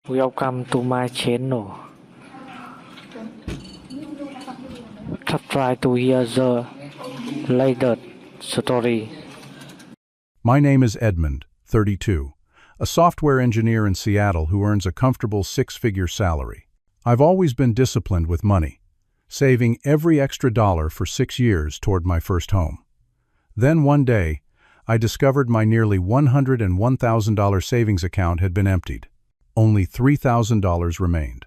Welcome to my channel. Try to hear the latest story. My name is Edmund, 32, a software engineer in Seattle who earns a comfortable six-figure salary. I've always been disciplined with money, saving every extra dollar for 6 years toward my first home. Then one day, I discovered my nearly $101,000 savings account had been emptied. Only $3,000 remained.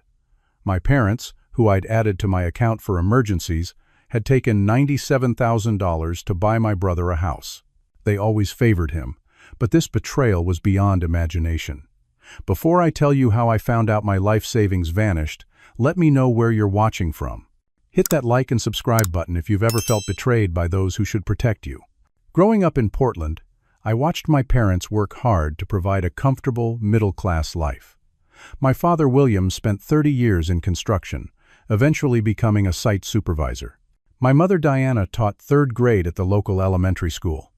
My parents, who I'd added to my account for emergencies, had taken $97,000 to buy my brother a house. They always favored him, but this betrayal was beyond imagination. Before I tell you how I found out my life savings vanished, let me know where you're watching from. Hit that like and subscribe button if you've ever felt betrayed by those who should protect you. Growing up in Portland, I watched my parents work hard to provide a comfortable, middle-class life. My father, William, spent 30 years in construction, eventually becoming a site supervisor. My mother, Diana, taught 3rd grade at the local elementary school.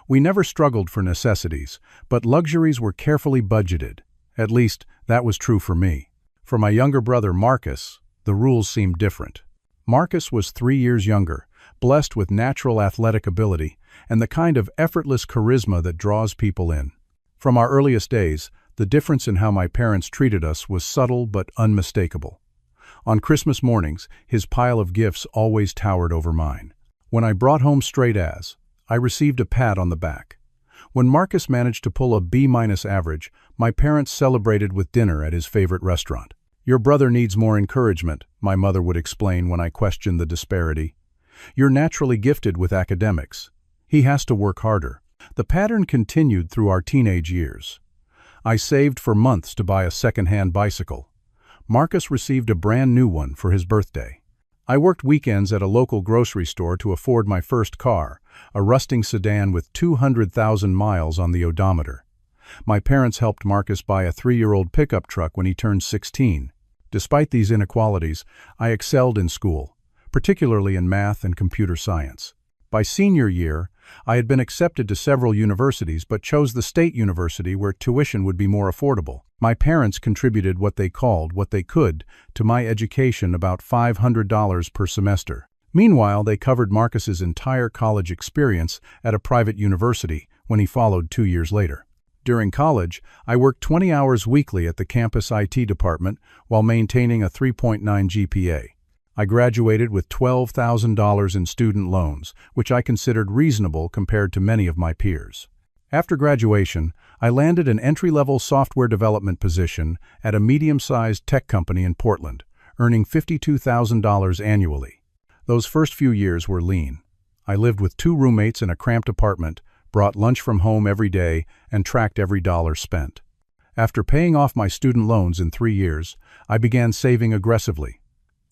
We never struggled for necessities, but luxuries were carefully budgeted. At least, that was true for me. For my younger brother, Marcus, the rules seemed different. Marcus was 3 years younger, blessed with natural athletic ability and the kind of effortless charisma that draws people in. From our earliest days, the difference in how my parents treated us was subtle but unmistakable. On Christmas mornings, his pile of gifts always towered over mine. When I brought home straight A's, I received a pat on the back. When Marcus managed to pull a B- average, my parents celebrated with dinner at his favorite restaurant. "Your brother needs more encouragement," my mother would explain when I questioned the disparity. "You're naturally gifted with academics. He has to work harder." The pattern continued through our teenage years. I saved for months to buy a second-hand bicycle. Marcus received a brand new one for his birthday. I worked weekends at a local grocery store to afford my first car, a rusting sedan with 200,000 miles on the odometer. My parents helped Marcus buy a 3-year-old pickup truck when he turned 16. Despite these inequalities, I excelled in school, particularly in math and computer science. By senior year, I had been accepted to several universities but chose the state university where tuition would be more affordable. My parents contributed what they could to my education, about $500 per semester. Meanwhile, they covered Marcus's entire college experience at a private university when he followed 2 years later. During college, I worked 20 hours weekly at the campus IT department while maintaining a 3.9 GPA. I graduated with $12,000 in student loans, which I considered reasonable compared to many of my peers. After graduation, I landed an entry-level software development position at a medium-sized tech company in Portland, earning $52,000 annually. Those first few years were lean. I lived with 2 roommates in a cramped apartment, brought lunch from home every day, and tracked every dollar spent. After paying off my student loans in 3 years, I began saving aggressively.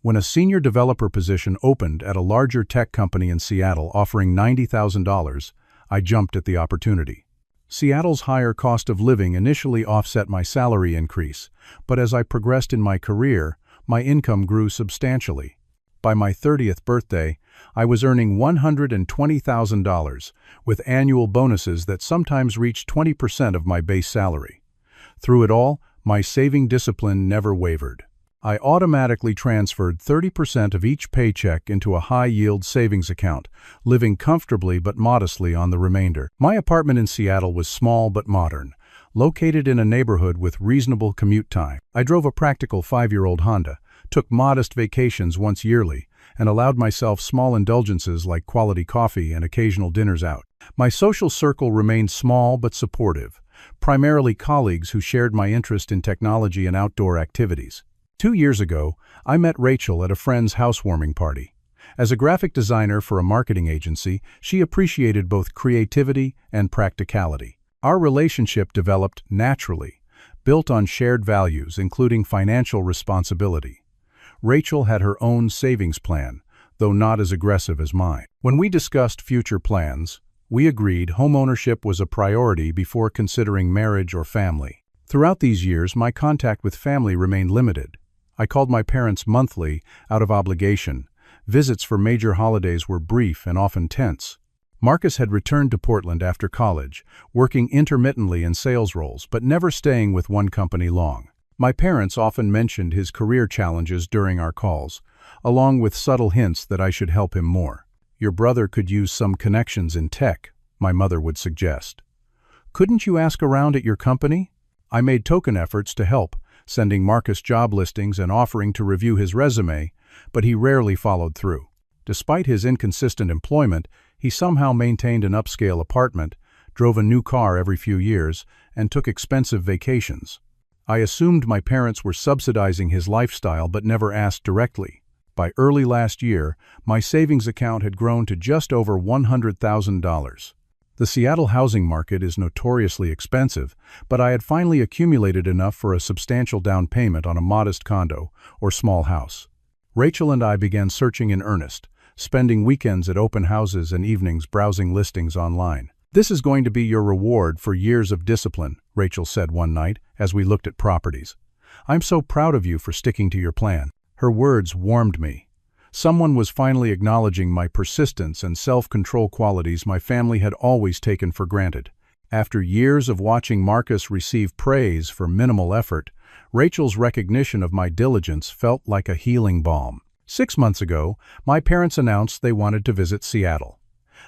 When a senior developer position opened at a larger tech company in Seattle offering $90,000, I jumped at the opportunity. Seattle's higher cost of living initially offset my salary increase, but as I progressed in my career, my income grew substantially. By my 30th birthday, I was earning $120,000, with annual bonuses that sometimes reached 20% of my base salary. Through it all, my saving discipline never wavered. I automatically transferred 30% of each paycheck into a high-yield savings account, living comfortably but modestly on the remainder. My apartment in Seattle was small but modern, located in a neighborhood with reasonable commute time. I drove a practical 5-year-old Honda, took modest vacations once yearly, and allowed myself small indulgences like quality coffee and occasional dinners out. My social circle remained small but supportive, primarily colleagues who shared my interest in technology and outdoor activities. 2 years ago, I met Rachel at a friend's housewarming party. As a graphic designer for a marketing agency, she appreciated both creativity and practicality. Our relationship developed naturally, built on shared values, including financial responsibility. Rachel had her own savings plan, though not as aggressive as mine. When we discussed future plans, we agreed homeownership was a priority before considering marriage or family. Throughout these years, my contact with family remained limited. I called my parents monthly, out of obligation. Visits for major holidays were brief and often tense. Marcus had returned to Portland after college, working intermittently in sales roles, but never staying with one company long. My parents often mentioned his career challenges during our calls, along with subtle hints that I should help him more. Your brother could use some connections in tech, my mother would suggest. Couldn't you ask around at your company? I made token efforts to help, sending Marcus job listings and offering to review his resume, but he rarely followed through. Despite his inconsistent employment, he somehow maintained an upscale apartment, drove a new car every few years, and took expensive vacations. I assumed my parents were subsidizing his lifestyle but never asked directly. By early last year, my savings account had grown to just over $100,000. The Seattle housing market is notoriously expensive, but I had finally accumulated enough for a substantial down payment on a modest condo or small house. Rachel and I began searching in earnest, spending weekends at open houses and evenings browsing listings online. "This is going to be your reward for years of discipline," Rachel said one night as we looked at properties. "I'm so proud of you for sticking to your plan." Her words warmed me. Someone was finally acknowledging my persistence and self-control qualities my family had always taken for granted. After years of watching Marcus receive praise for minimal effort, Rachel's recognition of my diligence felt like a healing balm. 6 months ago, my parents announced they wanted to visit Seattle.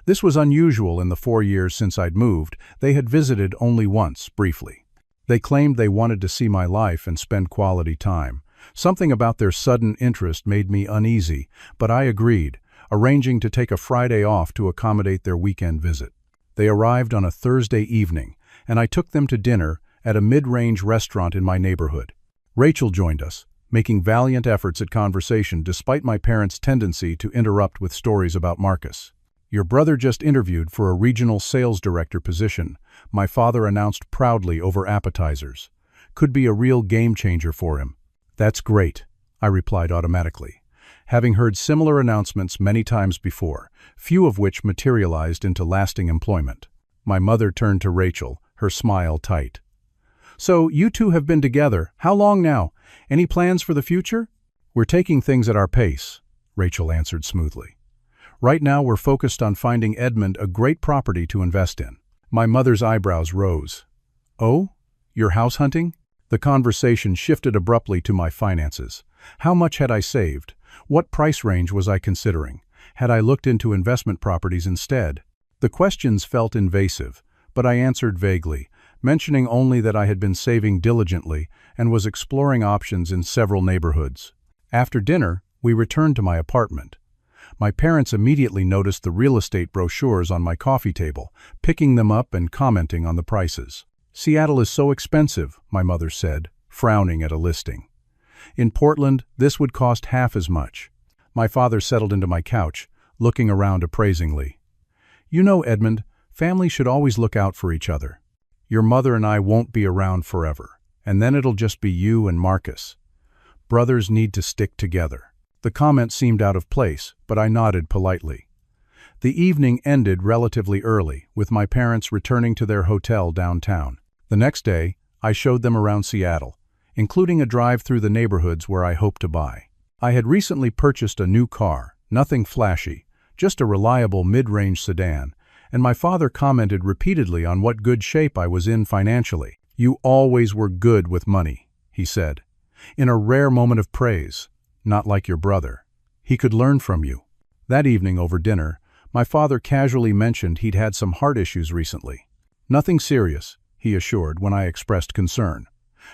This was unusual in the 4 years since I'd moved. They had visited only once, briefly. They claimed they wanted to see my life and spend quality time. Something about their sudden interest made me uneasy, but I agreed, arranging to take a Friday off to accommodate their weekend visit. They arrived on a Thursday evening, and I took them to dinner at a mid-range restaurant in my neighborhood. Rachel joined us, making valiant efforts at conversation despite my parents' tendency to interrupt with stories about Marcus. "Your brother just interviewed for a regional sales director position," my father announced proudly over appetizers. "Could be a real game changer for him." "That's great," I replied automatically, having heard similar announcements many times before, few of which materialized into lasting employment. My mother turned to Rachel, her smile tight. "So, you two have been together. How long now? Any plans for the future?" "We're taking things at our pace," Rachel answered smoothly. "Right now we're focused on finding Edmund a great property to invest in." My mother's eyebrows rose. "Oh? You're house hunting?" The conversation shifted abruptly to my finances. How much had I saved? What price range was I considering? Had I looked into investment properties instead? The questions felt invasive, but I answered vaguely, mentioning only that I had been saving diligently and was exploring options in several neighborhoods. After dinner, we returned to my apartment. My parents immediately noticed the real estate brochures on my coffee table, picking them up and commenting on the prices. "Seattle is so expensive," my mother said, frowning at a listing. "In Portland, this would cost half as much." My father settled into my couch, looking around appraisingly. "You know, Edmund, families should always look out for each other. Your mother and I won't be around forever, and then it'll just be you and Marcus. Brothers need to stick together." The comment seemed out of place, but I nodded politely. The evening ended relatively early, with my parents returning to their hotel downtown. The next day, I showed them around Seattle, including a drive through the neighborhoods where I hoped to buy. I had recently purchased a new car, nothing flashy, just a reliable mid-range sedan, and my father commented repeatedly on what good shape I was in financially. "You always were good with money," he said, in a rare moment of praise. "Not like your brother. He could learn from you." That evening over dinner, my father casually mentioned he'd had some heart issues recently. "Nothing serious," he assured when I expressed concern.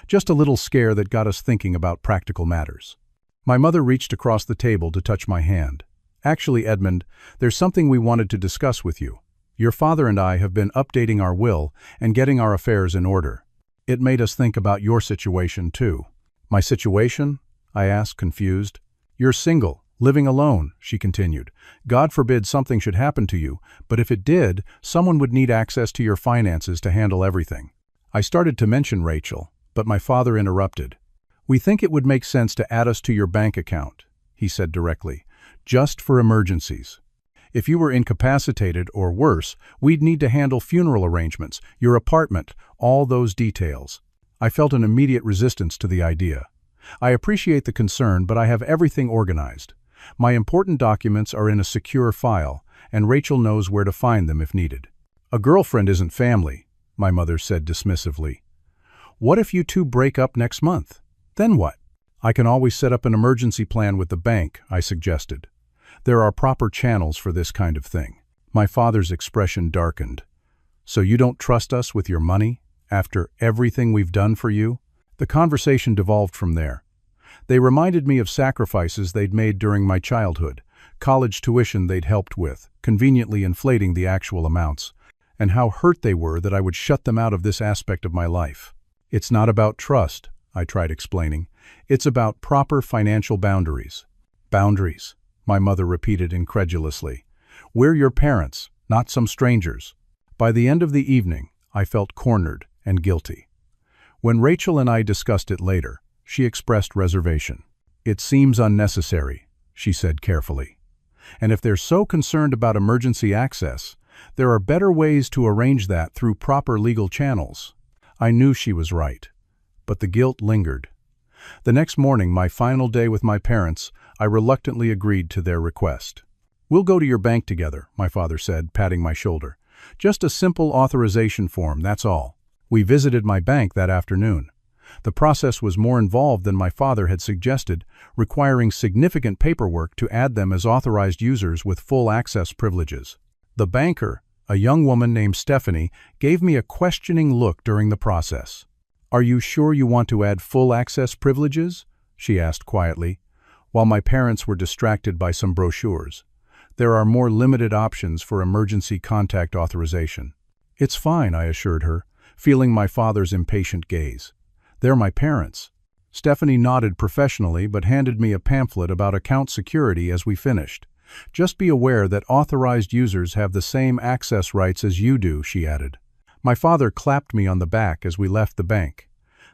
"Just a little scare that got us thinking about practical matters." My mother reached across the table to touch my hand. "Actually, Edmund, there's something we wanted to discuss with you. Your father and I have been updating our will and getting our affairs in order. It made us think about your situation, too." "My situation?" I asked, confused. "You're single, living alone," she continued. "God forbid something should happen to you, but if it did, someone would need access to your finances to handle everything." I started to mention Rachel, but my father interrupted. "We think it would make sense to add us to your bank account," he said directly, "just for emergencies. If you were incapacitated or worse, we'd need to handle funeral arrangements, your apartment, all those details." I felt an immediate resistance to the idea. "I appreciate the concern, but I have everything organized. My important documents are in a secure file, and Rachel knows where to find them if needed." "A girlfriend isn't family," my mother said dismissively. "What if you two break up next month? Then what? I can always set up an emergency plan with the bank, I suggested. There are proper channels for this kind of thing. My father's expression darkened. So you don't trust us with your money, after everything we've done for you? The conversation devolved from there. They reminded me of sacrifices they'd made during my childhood, college tuition they'd helped with, conveniently inflating the actual amounts, and how hurt they were that I would shut them out of this aspect of my life. It's not about trust, I tried explaining. It's about proper financial boundaries. Boundaries, my mother repeated incredulously. We're your parents, not some strangers. By the end of the evening, I felt cornered and guilty. When Rachel and I discussed it later, she expressed reservation. It seems unnecessary, she said carefully. And if they're so concerned about emergency access, there are better ways to arrange that through proper legal channels. I knew she was right, but the guilt lingered. The next morning, my final day with my parents, I reluctantly agreed to their request. We'll go to your bank together, my father said, patting my shoulder. Just a simple authorization form, that's all. We visited my bank that afternoon. The process was more involved than my father had suggested, requiring significant paperwork to add them as authorized users with full access privileges. The banker, a young woman named Stephanie, gave me a questioning look during the process. "Are you sure you want to add full access privileges?" she asked quietly, while my parents were distracted by some brochures. There are more limited options for emergency contact authorization. It's fine, I assured her, feeling my father's impatient gaze. They're my parents. Stephanie nodded professionally but handed me a pamphlet about account security as we finished. Just be aware that authorized users have the same access rights as you do, she added. My father clapped me on the back as we left the bank.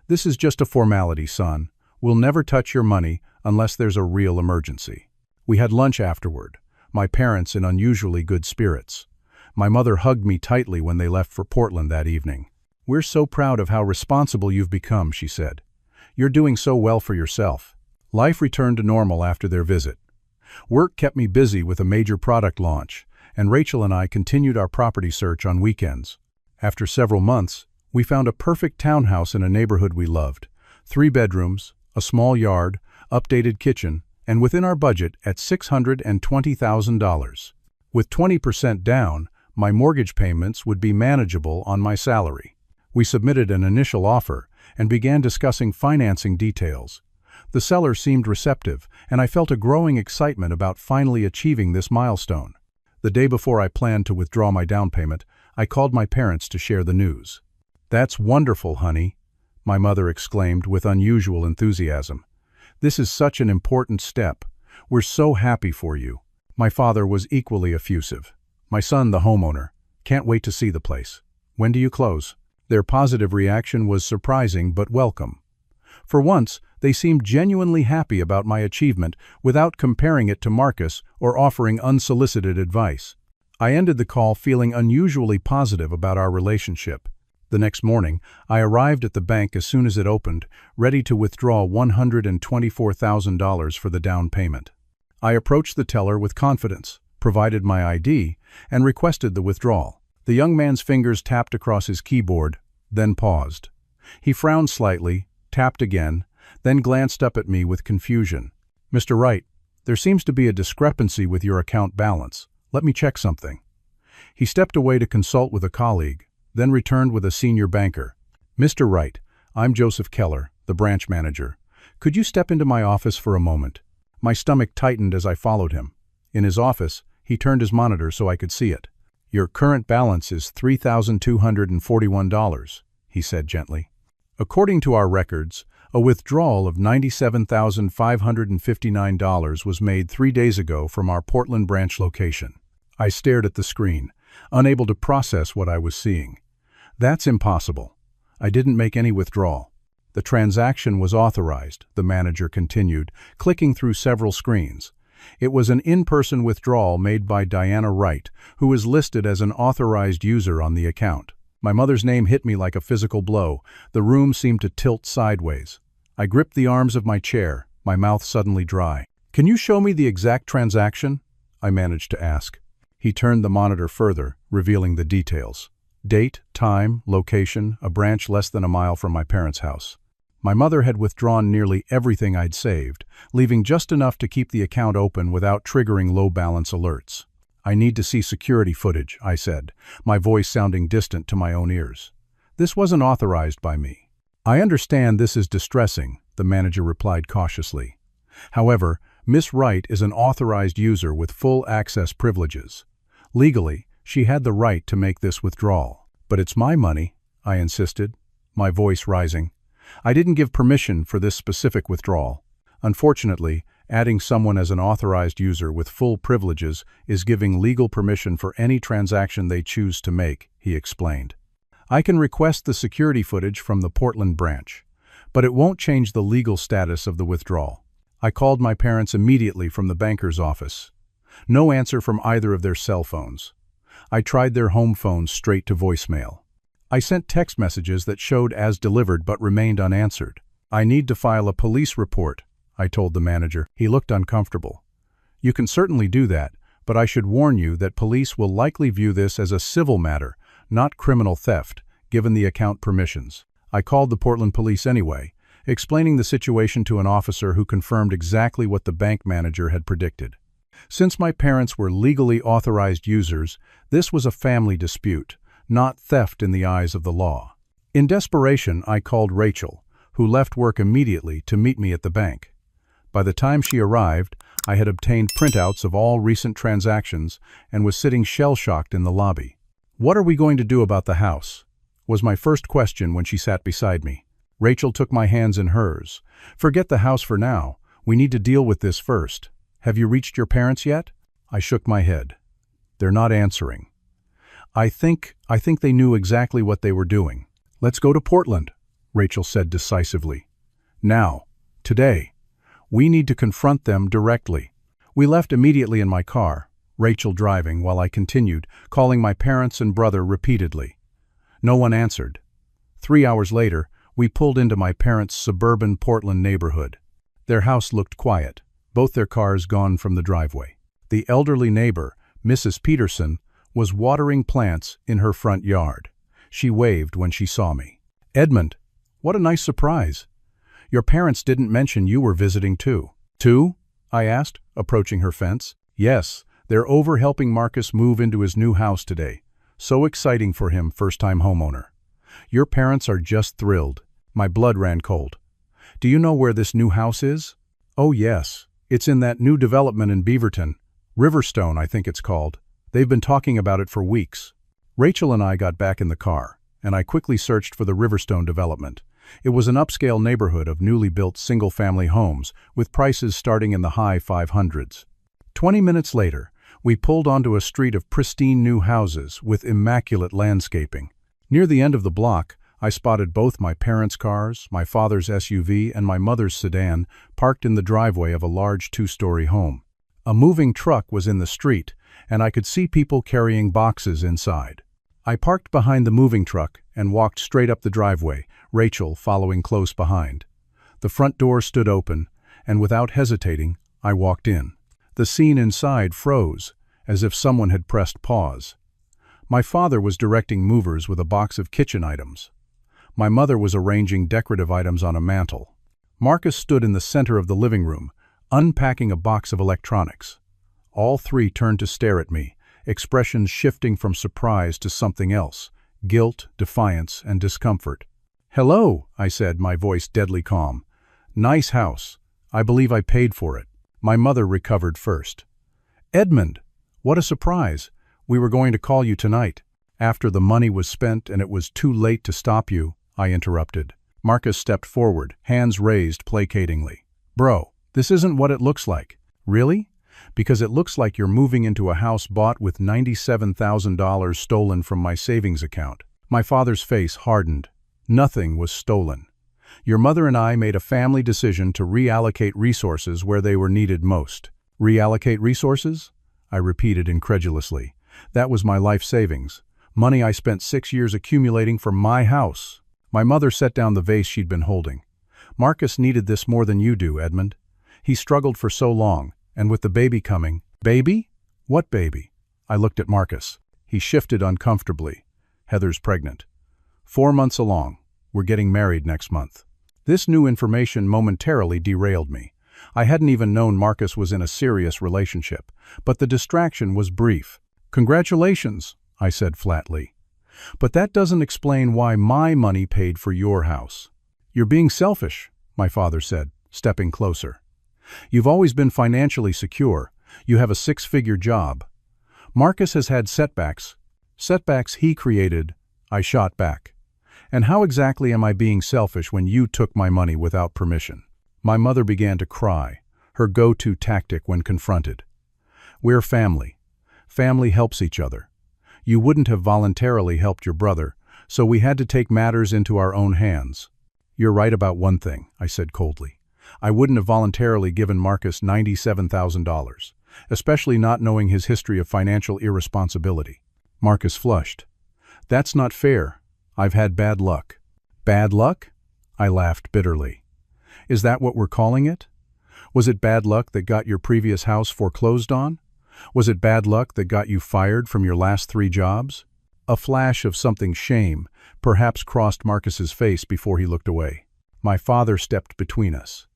This is just a formality, son. We'll never touch your money unless there's a real emergency. We had lunch afterward, my parents in unusually good spirits. My mother hugged me tightly when they left for Portland that evening. "We're so proud of how responsible you've become," she said. "You're doing so well for yourself." Life returned to normal after their visit. Work kept me busy with a major product launch, and Rachel and I continued our property search on weekends. After several months, we found a perfect townhouse in a neighborhood we loved. 3 bedrooms, a small yard, updated kitchen, and within our budget at $620,000. With 20% down, my mortgage payments would be manageable on my salary. We submitted an initial offer and began discussing financing details. The seller seemed receptive, and I felt a growing excitement about finally achieving this milestone. The day before I planned to withdraw my down payment, I called my parents to share the news. "That's wonderful, honey," my mother exclaimed with unusual enthusiasm. "This is such an important step. We're so happy for you." My father was equally effusive. "My son, the homeowner, can't wait to see the place. When do you close?" Their positive reaction was surprising but welcome. For once, they seemed genuinely happy about my achievement without comparing it to Marcus or offering unsolicited advice. I ended the call feeling unusually positive about our relationship. The next morning, I arrived at the bank as soon as it opened, ready to withdraw $124,000 for the down payment. I approached the teller with confidence, provided my ID, and requested the withdrawal. The young man's fingers tapped across his keyboard, then paused. He frowned slightly, tapped again, then glanced up at me with confusion. "Mr. Wright, there seems to be a discrepancy with your account balance. Let me check something." He stepped away to consult with a colleague, then returned with a senior banker. "Mr. Wright, I'm Joseph Keller, the branch manager. Could you step into my office for a moment?" My stomach tightened as I followed him. In his office, he turned his monitor so I could see it. "Your current balance is $3,241, he said gently. "According to our records, a withdrawal of $97,559 was made 3 days ago from our Portland branch location." I stared at the screen, unable to process what I was seeing. "That's impossible. I didn't make any withdrawal." "The transaction was authorized," the manager continued, clicking through several screens. "It was an in-person withdrawal made by Diana Wright, who is listed as an authorized user on the account." My mother's name hit me like a physical blow. The room seemed to tilt sideways. I gripped the arms of my chair, my mouth suddenly dry. "Can you show me the exact transaction?" I managed to ask. He turned the monitor further, revealing the details. Date, time, location, a branch less than a mile from my parents' house. My mother had withdrawn nearly everything I'd saved, leaving just enough to keep the account open without triggering low-balance alerts. "I need to see security footage," I said, my voice sounding distant to my own ears. "This wasn't authorized by me." "I understand this is distressing," the manager replied cautiously. "However, Miss Wright is an authorized user with full access privileges. Legally, she had the right to make this withdrawal." "But it's my money," I insisted, my voice rising. "I didn't give permission for this specific withdrawal. Unfortunately, adding someone as an authorized user with full privileges is giving legal permission for any transaction they choose to make," he explained. "I can request the security footage from the Portland branch, but it won't change the legal status of the withdrawal." I called my parents immediately from the banker's office. No answer from either of their cell phones. I tried their home phones straight to voicemail. I sent text messages that showed as delivered but remained unanswered. "I need to file a police report," I told the manager. He looked uncomfortable. "You can certainly do that, but I should warn you that police will likely view this as a civil matter, not criminal theft, given the account permissions." I called the Portland police anyway, explaining the situation to an officer who confirmed exactly what the bank manager had predicted. Since my parents were legally authorized users, this was a family dispute, not theft in the eyes of the law. In desperation, I called Rachel, who left work immediately to meet me at the bank. By the time she arrived, I had obtained printouts of all recent transactions and was sitting shell-shocked in the lobby. "What are we going to do about the house?" was my first question when she sat beside me. Rachel took my hands in hers. "Forget the house for now. We need to deal with this first. Have you reached your parents yet?" I shook my head. "They're not answering. I think they knew exactly what they were doing." "Let's go to Portland," Rachel said decisively. "Now, today. We need to confront them directly." We left immediately in my car, Rachel driving while I continued, calling my parents and brother repeatedly. No one answered. 3 hours later, we pulled into my parents' suburban Portland neighborhood. Their house looked quiet, both their cars gone from the driveway. The elderly neighbor, Mrs. Peterson, was watering plants in her front yard. She waved when she saw me. "Edmund, what a nice surprise. Your parents didn't mention you were visiting too." "Too?" I asked, approaching her fence. "Yes, they're over helping Marcus move into his new house today. So exciting for him, first-time homeowner. Your parents are just thrilled." My blood ran cold. "Do you know where this new house is?" "Oh yes, it's in that new development in Beaverton. Riverstone, I think it's called. They've been talking about it for weeks." Rachel and I got back in the car, and I quickly searched for the Riverstone development. It was an upscale neighborhood of newly built single-family homes, with prices starting in the high 500s. 20 minutes later, we pulled onto a street of pristine new houses with immaculate landscaping. Near the end of the block, I spotted both my parents' cars, my father's SUV, and my mother's sedan parked in the driveway of a large 2-story home. A moving truck was in the street, and I could see people carrying boxes inside. I parked behind the moving truck and walked straight up the driveway, Rachel following close behind. The front door stood open, and without hesitating, I walked in. The scene inside froze, as if someone had pressed pause. My father was directing movers with a box of kitchen items. My mother was arranging decorative items on a mantel. Marcus stood in the center of the living room, unpacking a box of electronics. All three turned to stare at me, expressions shifting from surprise to something else, guilt, defiance, and discomfort. "Hello," I said, my voice deadly calm. "Nice house. I believe I paid for it." My mother recovered first. "Edmund, what a surprise. We were going to call you tonight." "After the money was spent and it was too late to stop you," I interrupted. Marcus stepped forward, hands raised placatingly. "Bro, this isn't what it looks like." "Really? Because it looks like you're moving into a house bought with $97,000 stolen from my savings account." My father's face hardened. "Nothing was stolen. Your mother and I made a family decision to reallocate resources where they were needed most." "Reallocate resources?" I repeated incredulously. "That was my life savings. Money I spent 6 years accumulating for my house." My mother set down the vase she'd been holding. "Marcus needed this more than you do, Edmund. He struggled for so long, and with the baby coming—" "Baby? What baby?" I looked at Marcus. He shifted uncomfortably. "Heather's pregnant. 4 months along. We're getting married next month." This new information momentarily derailed me. I hadn't even known Marcus was in a serious relationship, but the distraction was brief. "Congratulations," I said flatly. "But that doesn't explain why my money paid for your house." "You're being selfish," my father said, stepping closer. "You've always been financially secure. You have a six-figure job. Marcus has had setbacks. Setbacks he created," I shot back. "And how exactly am I being selfish when you took my money without permission?" My mother began to cry, her go-to tactic when confronted. "We're family. Family helps each other. You wouldn't have voluntarily helped your brother, so we had to take matters into our own hands." "You're right about one thing," I said coldly. "I wouldn't have voluntarily given Marcus $97,000, especially not knowing his history of financial irresponsibility." Marcus flushed. "That's not fair. I've had bad luck." "Bad luck?" I laughed bitterly. "Is that what we're calling it? Was it bad luck that got your previous house foreclosed on? Was it bad luck that got you fired from your last 3 jobs?" A flash of something shame perhaps crossed Marcus's face before he looked away. My father stepped between us.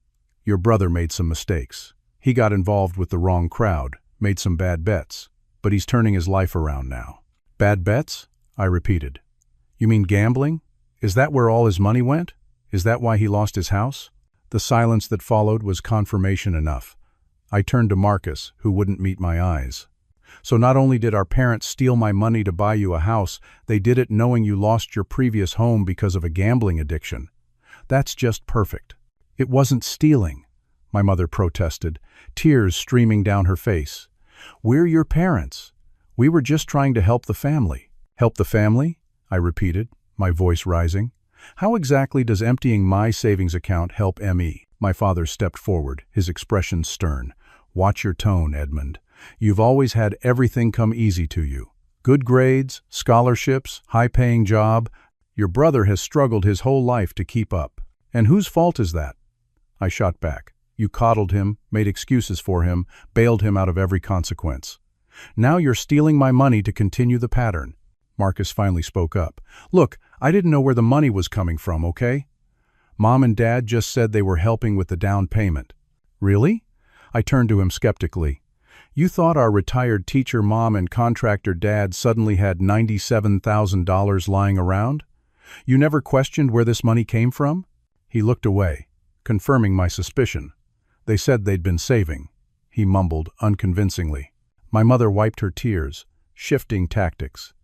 "Your brother made some mistakes. He got involved with the wrong crowd, made some bad bets, but he's turning his life around now." "Bad bets?" I repeated. "You mean gambling? Is that where all his money went? Is that why he lost his house?" The silence that followed was confirmation enough. I turned to Marcus, who wouldn't meet my eyes. "So not only did our parents steal my money to buy you a house, they did it knowing you lost your previous home because of a gambling addiction. That's just perfect." "It wasn't stealing," my mother protested, tears streaming down her face. "We're your parents. We were just trying to help the family." "Help the family?" I repeated, my voice rising. "How exactly does emptying my savings account help ME?" My father stepped forward, his expression stern. "Watch your tone, Edmund. You've always had everything come easy to you. Good grades, scholarships, high-paying job. Your brother has struggled his whole life to keep up. And whose fault is that?" I shot back. "You coddled him, made excuses for him, bailed him out of every consequence. Now you're stealing my money to continue the pattern." Marcus finally spoke up. "Look, I didn't know where the money was coming from, okay? Mom and Dad just said they were helping with the down payment." "Really?" I turned to him skeptically. "You thought our retired teacher mom and contractor dad suddenly had $97,000 lying around? You never questioned where this money came from?" He looked away, confirming my suspicion. "They said they'd been saving," he mumbled unconvincingly. My mother wiped her tears, shifting tactics.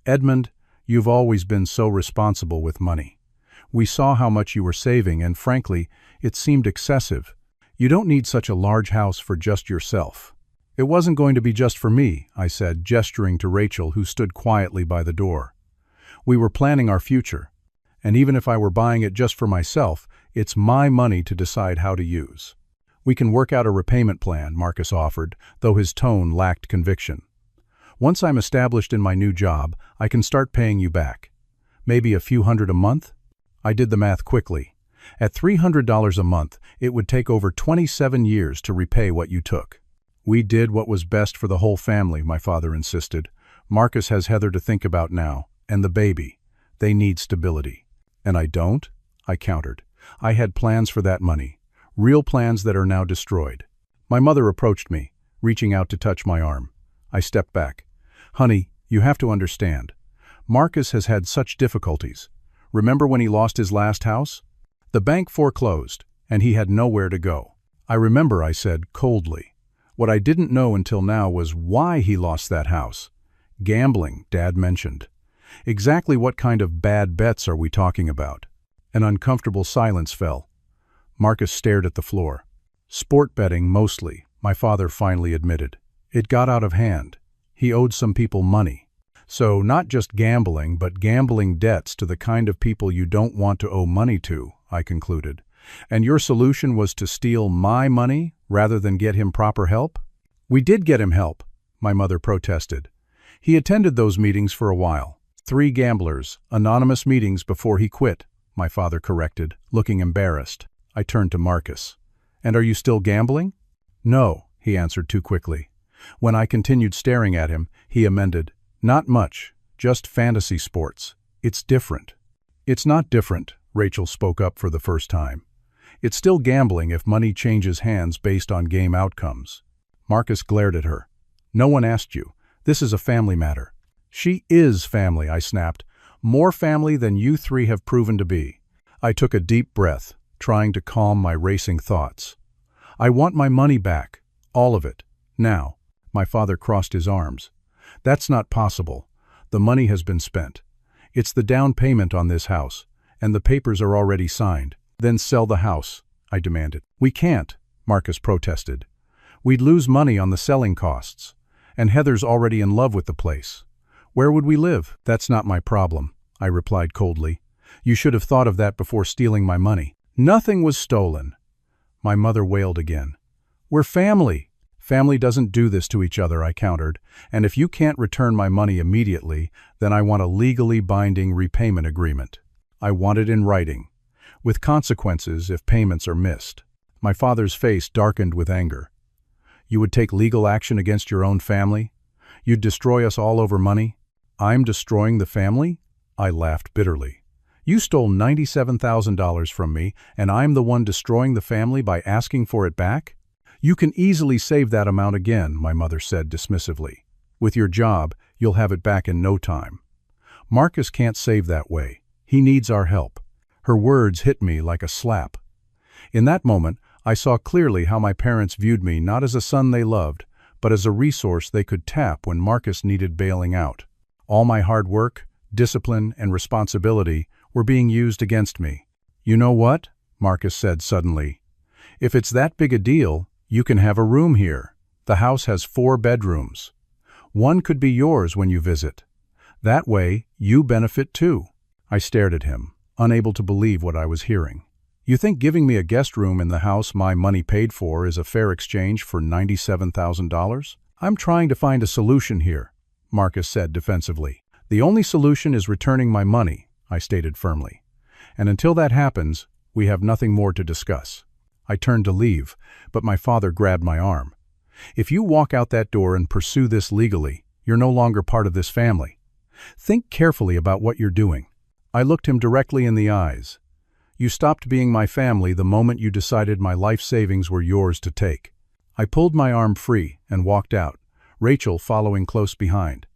"Edmund, you've always been so responsible with money. We saw how much you were saving, and frankly, it seemed excessive. You don't need such a large house for just yourself." "It wasn't going to be just for me," I said, gesturing to Rachel, who stood quietly by the door. "We were planning our future, and even if I were buying it just for myself, it's my money to decide how to use." "We can work out a repayment plan," Marcus offered, though his tone lacked conviction. "Once I'm established in my new job, I can start paying you back. Maybe a few hundred a month?" I did the math quickly. At $300 a month, it would take over 27 years to repay what you took. "We did what was best for the whole family," my father insisted. "Marcus has Heather to think about now, and the baby. They need stability." "And I don't?" I countered. "I had plans for that money. Real plans that are now destroyed." My mother approached me, reaching out to touch my arm. I stepped back. "Honey, you have to understand. Marcus has had such difficulties. Remember when he lost his last house? The bank foreclosed, and he had nowhere to go." "I remember," I said, coldly. "What I didn't know until now was why he lost that house." "Gambling," Dad mentioned. "Exactly what kind of bad bets are we talking about?" An uncomfortable silence fell. Marcus stared at the floor. "Sport betting, mostly," my father finally admitted. "It got out of hand. He owed some people money. So not just gambling, but gambling debts to the kind of people you don't want to owe money to," I concluded. "And your solution was to steal my money rather than get him proper help?" "We did get him help," my mother protested. "He attended those meetings for a while. 3 gamblers, anonymous meetings before he quit," my father corrected, looking embarrassed. I turned to Marcus. "And are you still gambling?" "No," he answered too quickly. When I continued staring at him, he amended, "Not much, just fantasy sports. It's different." "It's not different," Rachel spoke up for the first time. It's still gambling if money changes hands based on game outcomes. Marcus glared at her. No one asked you. This is a family matter. She is family, I snapped. More family than you three have proven to be. I took a deep breath, trying to calm my racing thoughts. I want my money back. All of it. Now. My father crossed his arms. That's not possible. The money has been spent. It's the down payment on this house, and the papers are already signed. Then sell the house, I demanded. We can't, Marcus protested. We'd lose money on the selling costs, and Heather's already in love with the place. Where would we live? That's not my problem, I replied coldly. You should have thought of that before stealing my money. Nothing was stolen. My mother wailed again. We're family. Family doesn't do this to each other, I countered, and if you can't return my money immediately, then I want a legally binding repayment agreement. I want it in writing, with consequences if payments are missed. My father's face darkened with anger. You would take legal action against your own family? You'd destroy us all over money? I'm destroying the family? I laughed bitterly. You stole $97,000 from me, and I'm the one destroying the family by asking for it back? You can easily save that amount again, my mother said dismissively. With your job, you'll have it back in no time. Marcus can't save that way. He needs our help. Her words hit me like a slap. In that moment, I saw clearly how my parents viewed me not as a son they loved, but as a resource they could tap when Marcus needed bailing out. All my hard work, discipline, and responsibility were being used against me. You know what? Marcus said suddenly. If it's that big a deal, you can have a room here. The house has 4 bedrooms. One could be yours when you visit. That way, you benefit too. I stared at him, unable to believe what I was hearing. You think giving me a guest room in the house my money paid for is a fair exchange for $97,000? I'm trying to find a solution here, Marcus said defensively. The only solution is returning my money, I stated firmly. And until that happens, we have nothing more to discuss. I turned to leave, but my father grabbed my arm. If you walk out that door and pursue this legally, you're no longer part of this family. Think carefully about what you're doing. I looked him directly in the eyes. You stopped being my family the moment you decided my life savings were yours to take. I pulled my arm free and walked out, Rachel following close behind.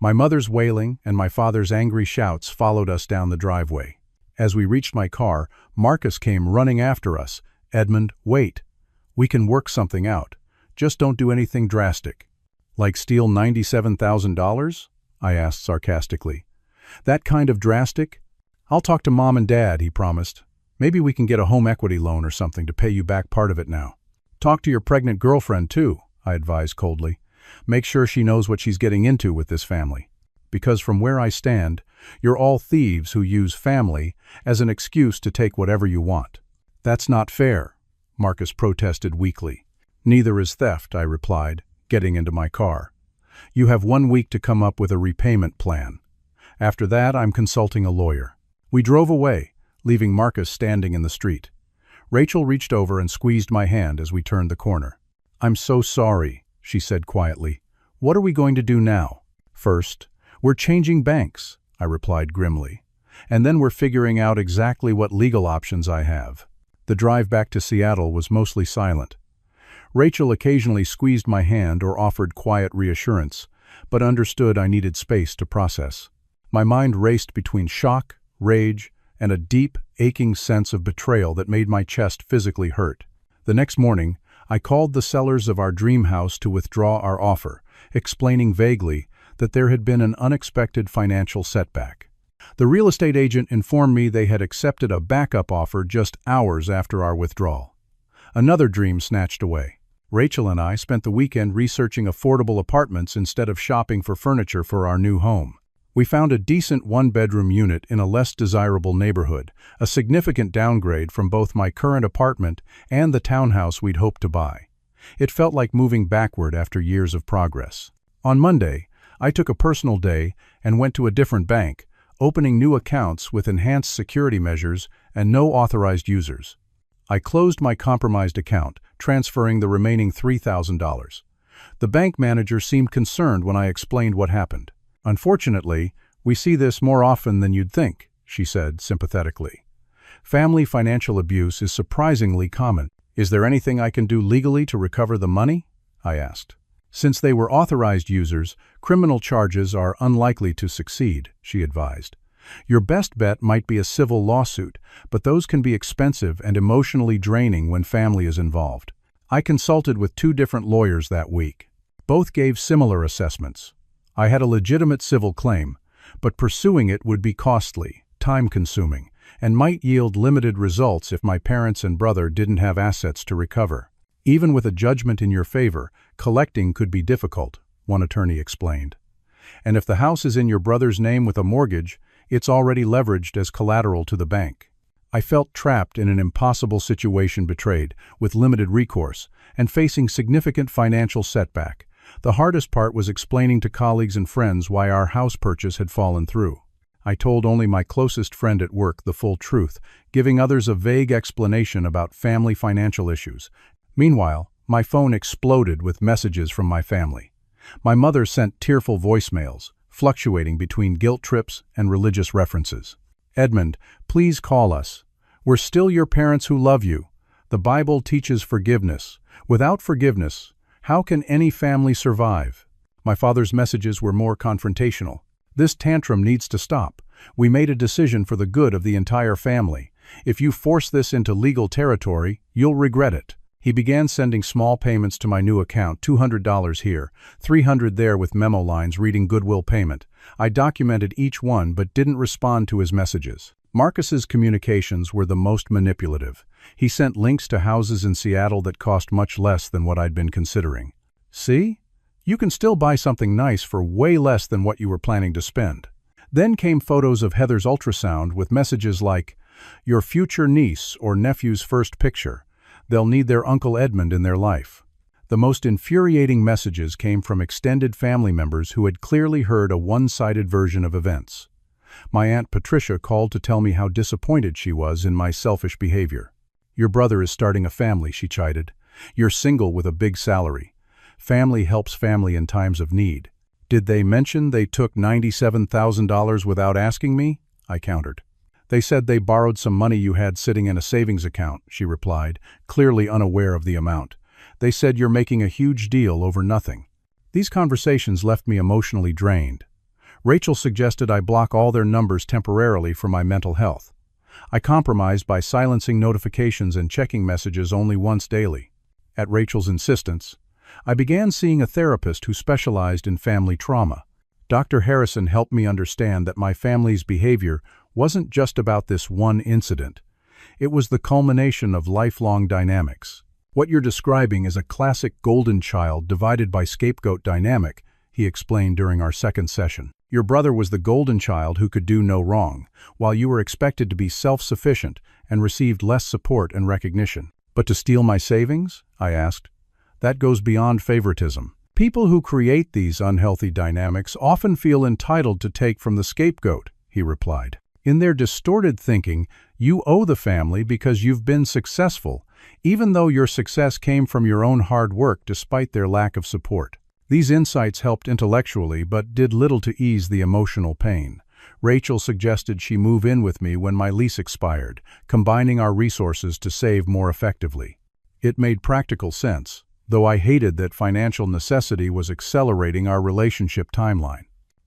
My mother's wailing and my father's angry shouts followed us down the driveway. As we reached my car, Marcus came running after us. Edmund, wait. We can work something out. Just don't do anything drastic. Like steal $97,000? I asked sarcastically. That kind of drastic? I'll talk to Mom and Dad, he promised. Maybe we can get a home equity loan or something to pay you back part of it now. Talk to your pregnant girlfriend too, I advised coldly. Make sure she knows what she's getting into with this family. Because from where I stand, you're all thieves who use family as an excuse to take whatever you want. That's not fair, Marcus protested weakly. Neither is theft, I replied, getting into my car. You have 1 week to come up with a repayment plan. After that, I'm consulting a lawyer. We drove away, leaving Marcus standing in the street. Rachel reached over and squeezed my hand as we turned the corner. I'm so sorry, she said quietly. What are we going to do now? First, we're changing banks, I replied grimly. And then we're figuring out exactly what legal options I have. The drive back to Seattle was mostly silent. Rachel occasionally squeezed my hand or offered quiet reassurance, but understood I needed space to process. My mind raced between shock, rage, and a deep, aching sense of betrayal that made my chest physically hurt. The next morning, I called the sellers of our dream house to withdraw our offer, explaining vaguely that there had been an unexpected financial setback. The real estate agent informed me they had accepted a backup offer just hours after our withdrawal. Another dream snatched away. Rachel and I spent the weekend researching affordable apartments instead of shopping for furniture for our new home. We found a decent 1-bedroom unit in a less desirable neighborhood, a significant downgrade from both my current apartment and the townhouse we'd hoped to buy. It felt like moving backward after years of progress. On Monday, I took a personal day and went to a different bank, opening new accounts with enhanced security measures and no authorized users. I closed my compromised account, transferring the remaining $3,000. The bank manager seemed concerned when I explained what happened. Unfortunately, we see this more often than you'd think, she said sympathetically. Family financial abuse is surprisingly common. Is there anything I can do legally to recover the money? I asked. Since they were authorized users, criminal charges are unlikely to succeed, she advised. Your best bet might be a civil lawsuit, but those can be expensive and emotionally draining when family is involved. I consulted with 2 different lawyers that week. Both gave similar assessments. I had a legitimate civil claim, but pursuing it would be costly, time-consuming, and might yield limited results if my parents and brother didn't have assets to recover. Even with a judgment in your favor, collecting could be difficult, one attorney explained. And if the house is in your brother's name with a mortgage, it's already leveraged as collateral to the bank. I felt trapped in an impossible situation, betrayed, with limited recourse, and facing significant financial setback. The hardest part was explaining to colleagues and friends why our house purchase had fallen through. I told only my closest friend at work the full truth, giving others a vague explanation about family financial issues. Meanwhile, my phone exploded with messages from my family. My mother sent tearful voicemails, fluctuating between guilt trips and religious references. Edmund, please call us. We're still your parents who love you. The Bible teaches forgiveness. Without forgiveness, how can any family survive? My father's messages were more confrontational. This tantrum needs to stop. We made a decision for the good of the entire family. If you force this into legal territory, you'll regret it. He began sending small payments to my new account, $200 here, $300 there, with memo lines reading goodwill payment. I documented each one but didn't respond to his messages. Marcus's communications were the most manipulative. He sent links to houses in Seattle that cost much less than what I'd been considering. See? You can still buy something nice for way less than what you were planning to spend. Then came photos of Heather's ultrasound with messages like, your future niece or nephew's first picture. They'll need their Uncle Edmund in their life. The most infuriating messages came from extended family members who had clearly heard a one-sided version of events. My Aunt Patricia called to tell me how disappointed she was in my selfish behavior. Your brother is starting a family, she chided. You're single with a big salary. Family helps family in times of need. Did they mention they took $97,000 without asking me? I countered. They said they borrowed some money you had sitting in a savings account, she replied, clearly unaware of the amount. They said you're making a huge deal over nothing. These conversations left me emotionally drained. Rachel suggested I block all their numbers temporarily for my mental health. I compromised by silencing notifications and checking messages only once daily. At Rachel's insistence, I began seeing a therapist who specialized in family trauma. Dr. Harrison helped me understand that my family's behavior wasn't just about this one incident. It was the culmination of lifelong dynamics. What you're describing is a classic golden child divided by scapegoat dynamic, he explained during our second session. Your brother was the golden child who could do no wrong, while you were expected to be self-sufficient and received less support and recognition. But to steal my savings? I asked. That goes beyond favoritism. People who create these unhealthy dynamics often feel entitled to take from the scapegoat, he replied. In their distorted thinking, you owe the family because you've been successful, even though your success came from your own hard work despite their lack of support. These insights helped intellectually but did little to ease the emotional pain. Rachel suggested she move in with me when my lease expired, combining our resources to save more effectively. It made practical sense, though I hated that financial necessity was accelerating our relationship timeline.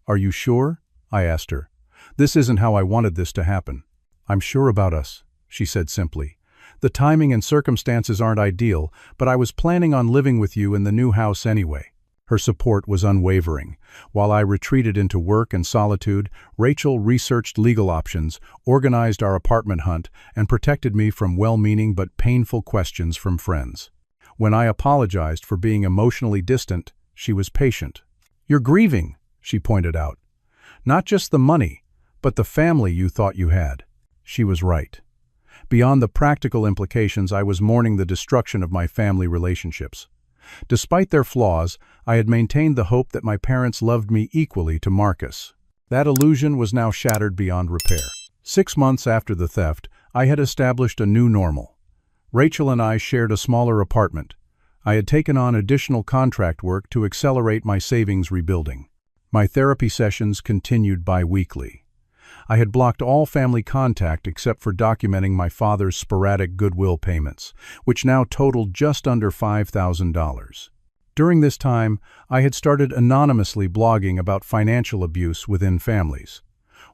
Are you sure? I asked her. This isn't how I wanted this to happen. I'm sure about us, she said simply. The timing and circumstances aren't ideal, but I was planning on living with you in the new house anyway. Her support was unwavering. While I retreated into work and solitude, Rachel researched legal options, organized our apartment hunt, and protected me from well-meaning but painful questions from friends. When I apologized for being emotionally distant, she was patient. You're grieving, she pointed out. Not just the money, but the family you thought you had. She was right. Beyond the practical implications, I was mourning the destruction of my family relationships. Despite their flaws, I had maintained the hope that my parents loved me equally to Marcus. That illusion was now shattered beyond repair. 6 months after the theft, I had established a new normal. Rachel and I shared a smaller apartment. I had taken on additional contract work to accelerate my savings rebuilding. My therapy sessions continued bi-weekly. I had blocked all family contact except for documenting my father's sporadic goodwill payments, which now totaled just under $5,000. During this time, I had started anonymously blogging about financial abuse within families.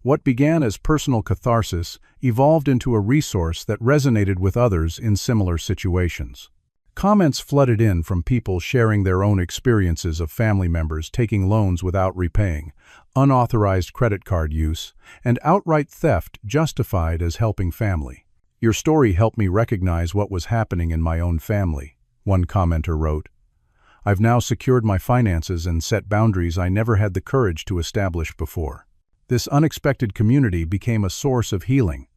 What began as personal catharsis evolved into a resource that resonated with others in similar situations. Comments flooded in from people sharing their own experiences of family members taking loans without repaying, unauthorized credit card use, and outright theft justified as helping family. "Your story helped me recognize what was happening in my own family," one commenter wrote. "I've now secured my finances and set boundaries I never had the courage to establish before." This unexpected community became a source of healing.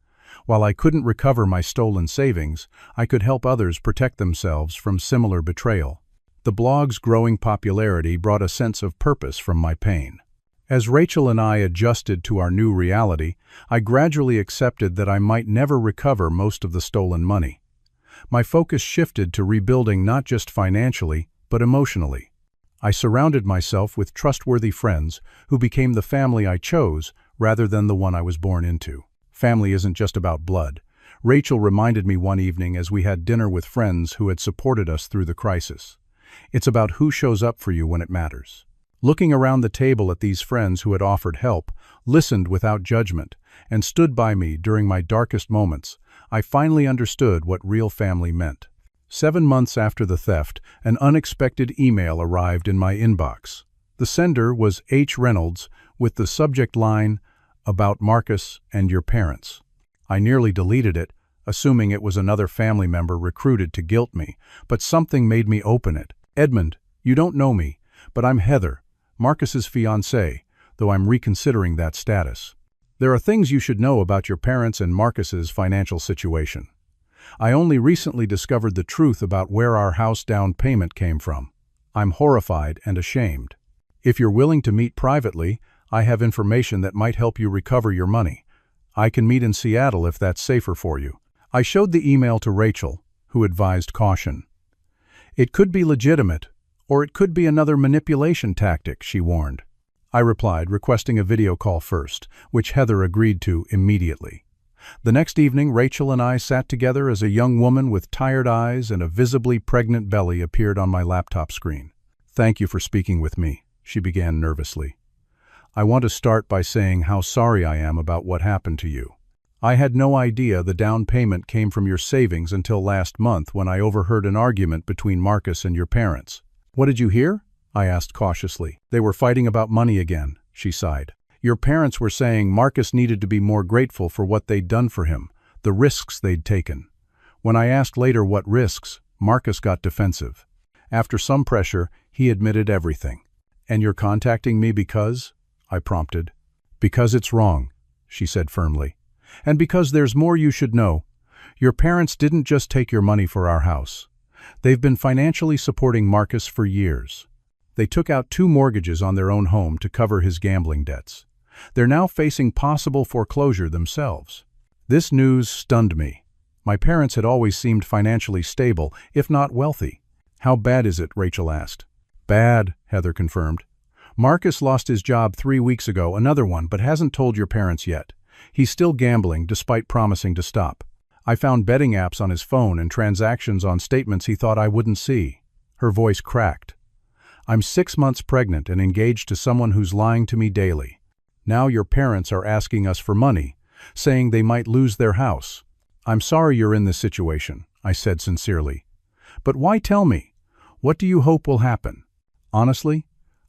While I couldn't recover my stolen savings, I could help others protect themselves from similar betrayal. The blog's growing popularity brought a sense of purpose from my pain. As Rachel and I adjusted to our new reality, I gradually accepted that I might never recover most of the stolen money. My focus shifted to rebuilding not just financially, but emotionally. I surrounded myself with trustworthy friends who became the family I chose rather than the one I was born into. Family isn't just about blood. Rachel reminded me one evening as we had dinner with friends who had supported us through the crisis. It's about who shows up for you when it matters. Looking around the table at these friends who had offered help, listened without judgment, and stood by me during my darkest moments, I finally understood what real family meant. 7 months after the theft, an unexpected email arrived in my inbox. The sender was H. Reynolds with the subject line, "About Marcus and your parents." I nearly deleted it, assuming it was another family member recruited to guilt me, but something made me open it. "Edmund, you don't know me, but I'm Heather, Marcus's fiancée, though I'm reconsidering that status. There are things you should know about your parents and Marcus's financial situation. I only recently discovered the truth about where our house down payment came from. I'm horrified and ashamed. If you're willing to meet privately, I have information that might help you recover your money. I can meet in Seattle if that's safer for you." I showed the email to Rachel, who advised caution. "It could be legitimate, or it could be another manipulation tactic," she warned. I replied, requesting a video call first, which Heather agreed to immediately. The next evening, Rachel and I sat together as a young woman with tired eyes and a visibly pregnant belly appeared on my laptop screen. "Thank you for speaking with me," she began nervously. "I want to start by saying how sorry I am about what happened to you. I had no idea the down payment came from your savings until last month when I overheard an argument between Marcus and your parents." "What did you hear?" I asked cautiously. "They were fighting about money again," she sighed. "Your parents were saying Marcus needed to be more grateful for what they'd done for him, the risks they'd taken. When I asked later what risks, Marcus got defensive. After some pressure, he admitted everything." "And you're contacting me because?" I prompted. "Because it's wrong," she said firmly. "And because there's more you should know. Your parents didn't just take your money for our house. They've been financially supporting Marcus for years. They took out 2 mortgages on their own home to cover his gambling debts. They're now facing possible foreclosure themselves." This news stunned me. My parents had always seemed financially stable, if not wealthy. "How bad is it?" Rachel asked. "Bad," Heather confirmed. "Marcus lost his job 3 weeks ago, another one, but hasn't told your parents yet. He's still gambling despite promising to stop. I found betting apps on his phone and transactions on statements he thought I wouldn't see." Her voice cracked. "I'm 6 months pregnant and engaged to someone who's lying to me daily. Now your parents are asking us for money, saying they might lose their house. I'm sorry you're in this situation," I said sincerely. "But why tell me? What do you hope will happen?" "Honestly,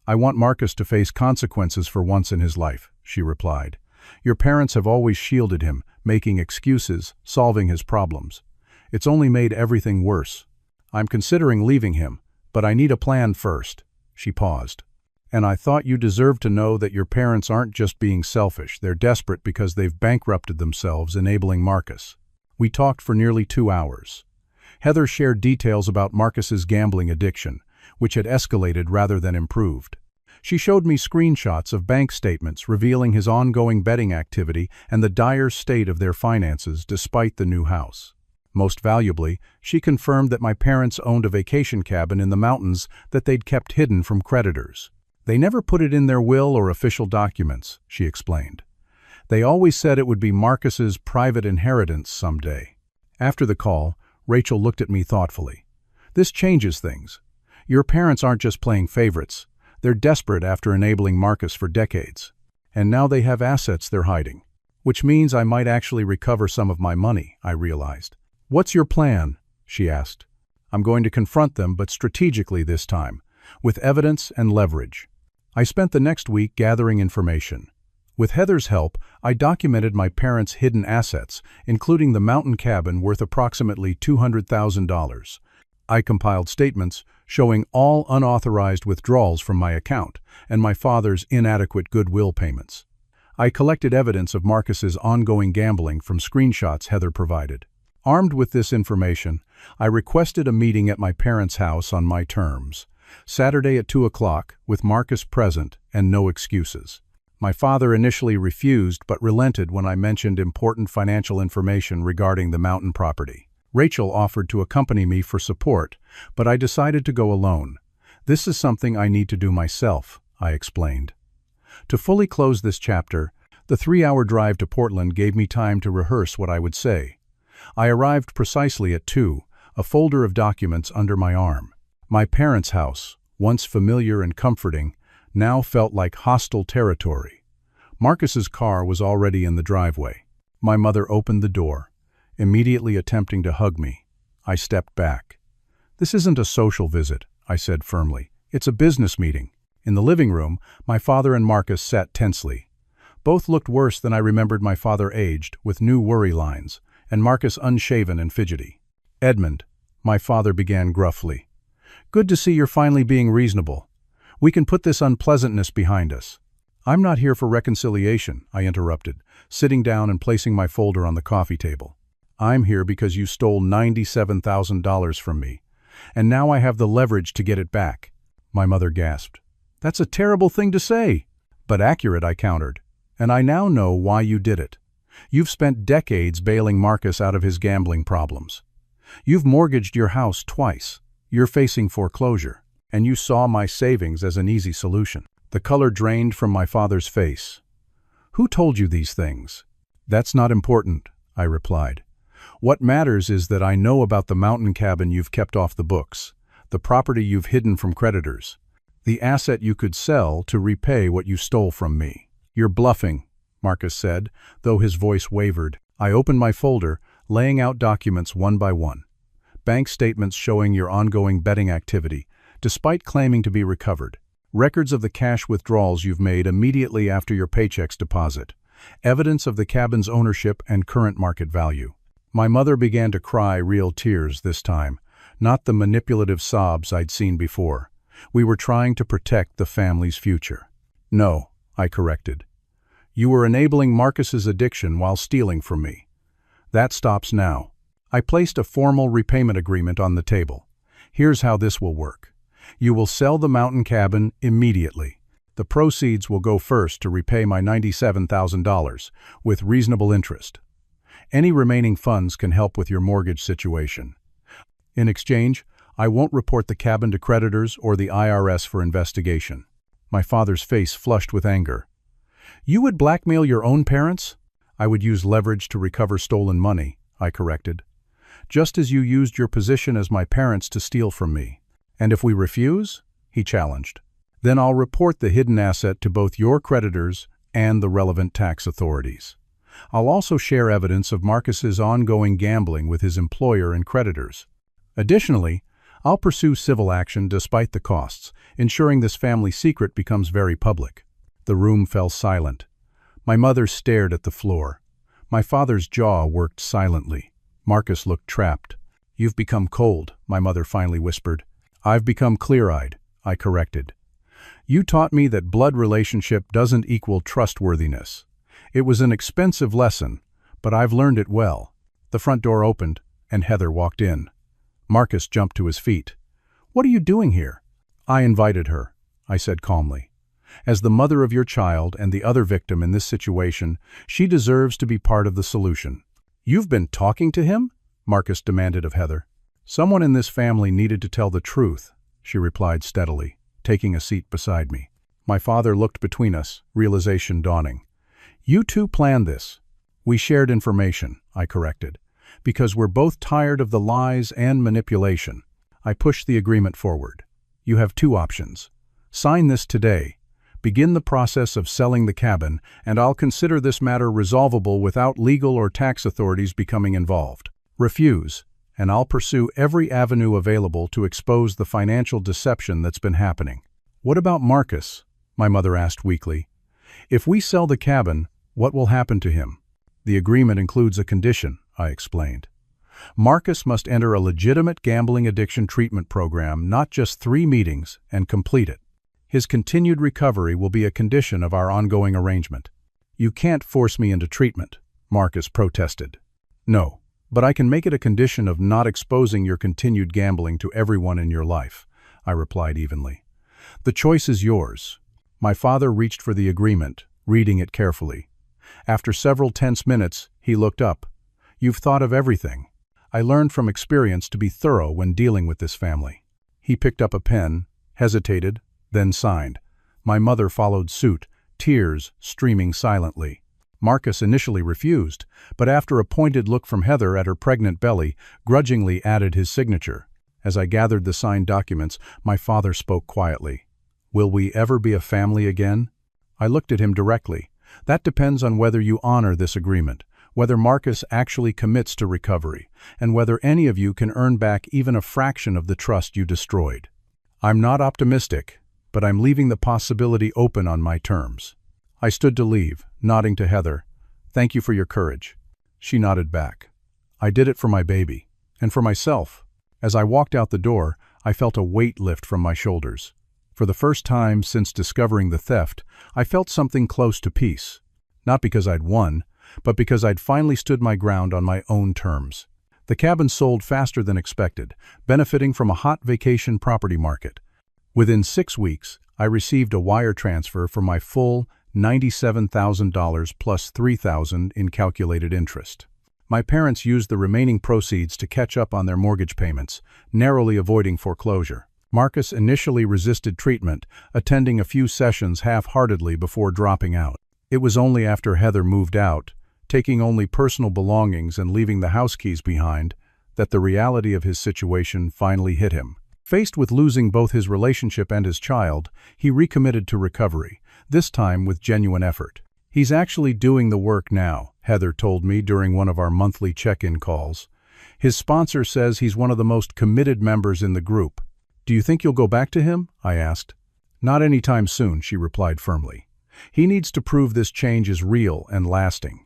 I want Marcus to face consequences for once in his life," she replied. "Your parents have always shielded him, making excuses, solving his problems. It's only made everything worse. I'm considering leaving him, but I need a plan first." She paused. "And I thought you deserved to know that your parents aren't just being selfish, they're desperate because they've bankrupted themselves, enabling Marcus." We talked for nearly 2 hours. Heather shared details about Marcus's gambling addiction, which had escalated rather than improved. She showed me screenshots of bank statements revealing his ongoing betting activity and the dire state of their finances despite the new house. Most valuably, she confirmed that my parents owned a vacation cabin in the mountains that they'd kept hidden from creditors. "They never put it in their will or official documents," she explained. They always said it would be Marcus's private inheritance someday. After the call, Rachel looked at me thoughtfully. This changes things. Your parents aren't just playing favorites. They're desperate after enabling Marcus for decades. And now they have assets they're hiding. Which means I might actually recover some of my money, I realized. What's your plan? She asked. I'm going to confront them, but strategically this time, with evidence and leverage. I spent the next week gathering information. With Heather's help, I documented my parents' hidden assets, including the mountain cabin worth approximately $200,000. I compiled statements showing all unauthorized withdrawals from my account and my father's inadequate goodwill payments. I collected evidence of Marcus's ongoing gambling from screenshots Heather provided. Armed with this information, I requested a meeting at my parents' house on my terms. Saturday at 2 o'clock, with Marcus present and no excuses. My father initially refused but relented when I mentioned important financial information regarding the mountain property. Rachel offered to accompany me for support, but I decided to go alone. This is something I need to do myself, I explained. To fully close this chapter, the 3-hour drive to Portland gave me time to rehearse what I would say. I arrived precisely at 2, a folder of documents under my arm. My parents' house, once familiar and comforting, now felt like hostile territory. Marcus's car was already in the driveway. My mother opened the door, immediately attempting to hug me. I stepped back. This isn't a social visit, I said firmly. It's a business meeting. In the living room, my father and Marcus sat tensely. Both looked worse than I remembered my father aged, with new worry lines, and Marcus unshaven and fidgety. Edmund, my father began gruffly. Good to see you're finally being reasonable. We can put this unpleasantness behind us. I'm not here for reconciliation, I interrupted, sitting down and placing my folder on the coffee table. I'm here because you stole $97,000 from me, and now I have the leverage to get it back. My mother gasped. That's a terrible thing to say. But accurate, I countered. And I now know why you did it. You've spent decades bailing Marcus out of his gambling problems. You've mortgaged your house twice. You're facing foreclosure. And you saw my savings as an easy solution. The color drained from my father's face. Who told you these things? That's not important, I replied. What matters is that I know about the mountain cabin you've kept off the books, the property you've hidden from creditors, the asset you could sell to repay what you stole from me. You're bluffing, Marcus said, though his voice wavered. I opened my folder, laying out documents one by one. Bank statements showing your ongoing betting activity, despite claiming to be recovered. Records of the cash withdrawals you've made immediately after your paycheck's deposit. Evidence of the cabin's ownership and current market value. My mother began to cry real tears this time, not the manipulative sobs I'd seen before. We were trying to protect the family's future. No, I corrected. You were enabling Marcus's addiction while stealing from me. That stops now. I placed a formal repayment agreement on the table. Here's how this will work. You will sell the mountain cabin immediately. The proceeds will go first to repay my $97,000 with reasonable interest. Any remaining funds can help with your mortgage situation. In exchange, I won't report the cabin to creditors or the IRS for investigation. My father's face flushed with anger. You would blackmail your own parents? I would use leverage to recover stolen money, I corrected. Just as you used your position as my parents to steal from me. And if we refuse? He challenged. Then I'll report the hidden asset to both your creditors and the relevant tax authorities. I'll also share evidence of Marcus's ongoing gambling with his employer and creditors. Additionally, I'll pursue civil action despite the costs, ensuring this family secret becomes very public. The room fell silent. My mother stared at the floor. My father's jaw worked silently. Marcus looked trapped. You've become cold, my mother finally whispered. I've become clear-eyed, I corrected. You taught me that blood relationship doesn't equal trustworthiness. It was an expensive lesson, but I've learned it well. The front door opened, and Heather walked in. Marcus jumped to his feet. What are you doing here? I invited her, I said calmly. As the mother of your child and the other victim in this situation, she deserves to be part of the solution. You've been talking to him? Marcus demanded of Heather. Someone in this family needed to tell the truth, she replied steadily, taking a seat beside me. My father looked between us, realization dawning. You two planned this. We shared information, I corrected, because we're both tired of the lies and manipulation. I pushed the agreement forward. You have two options. Sign this today. Begin the process of selling the cabin, and I'll consider this matter resolvable without legal or tax authorities becoming involved. Refuse, and I'll pursue every avenue available to expose the financial deception that's been happening. What about Marcus? My mother asked weakly. If we sell the cabin, what will happen to him? The agreement includes a condition, I explained. Marcus must enter a legitimate gambling addiction treatment program, not just 3 meetings, and complete it. His continued recovery will be a condition of our ongoing arrangement. You can't force me into treatment, Marcus protested. No, but I can make it a condition of not exposing your continued gambling to everyone in your life, I replied evenly. The choice is yours. My father reached for the agreement, reading it carefully. After several tense minutes, he looked up. You've thought of everything. I learned from experience to be thorough when dealing with this family. He picked up a pen, hesitated, then signed. My mother followed suit, tears streaming silently. Marcus initially refused, but after a pointed look from Heather at her pregnant belly, grudgingly added his signature. As I gathered the signed documents, my father spoke quietly. Will we ever be a family again? I looked at him directly. That depends on whether you honor this agreement, whether Marcus actually commits to recovery, and whether any of you can earn back even a fraction of the trust you destroyed. I'm not optimistic, but I'm leaving the possibility open on my terms. I stood to leave, nodding to Heather. Thank you for your courage. She nodded back. I did it for my baby, and for myself. As I walked out the door, I felt a weight lift from my shoulders. For the first time since discovering the theft, I felt something close to peace. Not because I'd won, but because I'd finally stood my ground on my own terms. The cabin sold faster than expected, benefiting from a hot vacation property market. Within 6 weeks, I received a wire transfer for my full $97,000 plus $3,000 in calculated interest. My parents used the remaining proceeds to catch up on their mortgage payments, narrowly avoiding foreclosure. Marcus initially resisted treatment, attending a few sessions half-heartedly before dropping out. It was only after Heather moved out, taking only personal belongings and leaving the house keys behind, that the reality of his situation finally hit him. Faced with losing both his relationship and his child, he recommitted to recovery, this time with genuine effort. He's actually doing the work now, Heather told me during one of our monthly check-in calls. His sponsor says he's one of the most committed members in the group. Do you think you'll go back to him? I asked. Not anytime soon, she replied firmly. He needs to prove this change is real and lasting.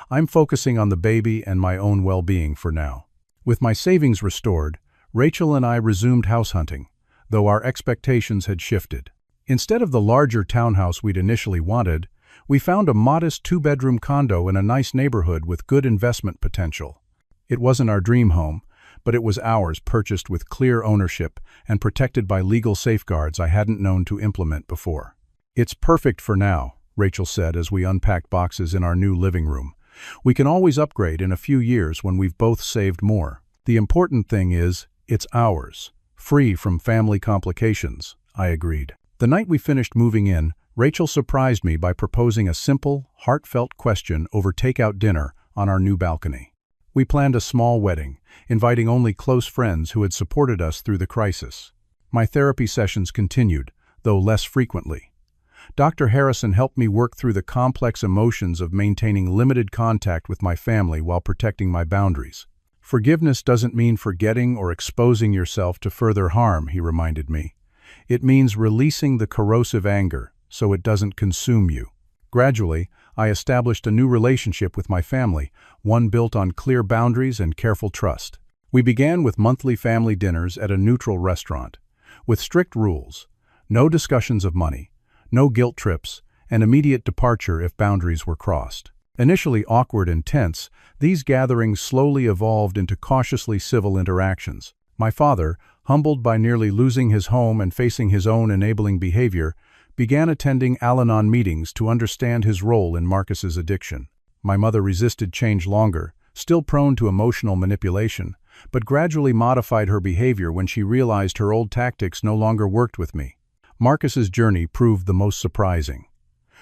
I'm focusing on the baby and my own well-being for now. With my savings restored, Rachel and I resumed house hunting, though our expectations had shifted. Instead of the larger townhouse we'd initially wanted, we found a modest 2-bedroom condo in a nice neighborhood with good investment potential. It wasn't our dream home, but it was ours, purchased with clear ownership and protected by legal safeguards I hadn't known to implement before. It's perfect for now, Rachel said as we unpacked boxes in our new living room. We can always upgrade in a few years when we've both saved more. The important thing is, it's ours, free from family complications, I agreed. The night we finished moving in, Rachel surprised me by proposing a simple, heartfelt question over takeout dinner on our new balcony. We planned a small wedding, inviting only close friends who had supported us through the crisis. My therapy sessions continued, though less frequently. Dr. Harrison helped me work through the complex emotions of maintaining limited contact with my family while protecting my boundaries. Forgiveness doesn't mean forgetting or exposing yourself to further harm, he reminded me. It means releasing the corrosive anger so it doesn't consume you. Gradually, I established a new relationship with my family, one built on clear boundaries and careful trust. We began with monthly family dinners at a neutral restaurant, with strict rules: no discussions of money, no guilt trips, and immediate departure if boundaries were crossed. Initially awkward and tense, these gatherings slowly evolved into cautiously civil interactions. My father, humbled by nearly losing his home and facing his own enabling behavior, began attending Al-Anon meetings to understand his role in Marcus's addiction. My mother resisted change longer, still prone to emotional manipulation, but gradually modified her behavior when she realized her old tactics no longer worked with me. Marcus's journey proved the most surprising.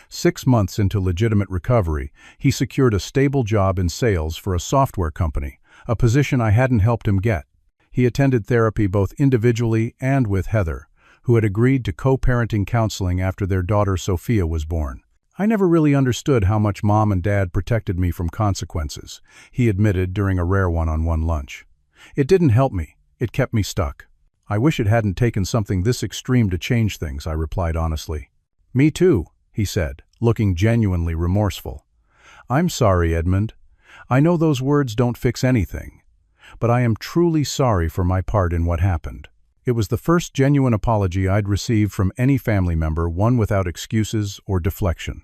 6 months into legitimate recovery, he secured a stable job in sales for a software company, a position I hadn't helped him get. He attended therapy both individually and with Heather, who had agreed to co-parenting counseling after their daughter Sophia was born. I never really understood how much Mom and Dad protected me from consequences, he admitted during a rare one-on-one lunch. It didn't help me. It kept me stuck. I wish it hadn't taken something this extreme to change things, I replied honestly. Me too, he said, looking genuinely remorseful. I'm sorry, Edmund. I know those words don't fix anything, but I am truly sorry for my part in what happened. It was the first genuine apology I'd received from any family member, one without excuses or deflection.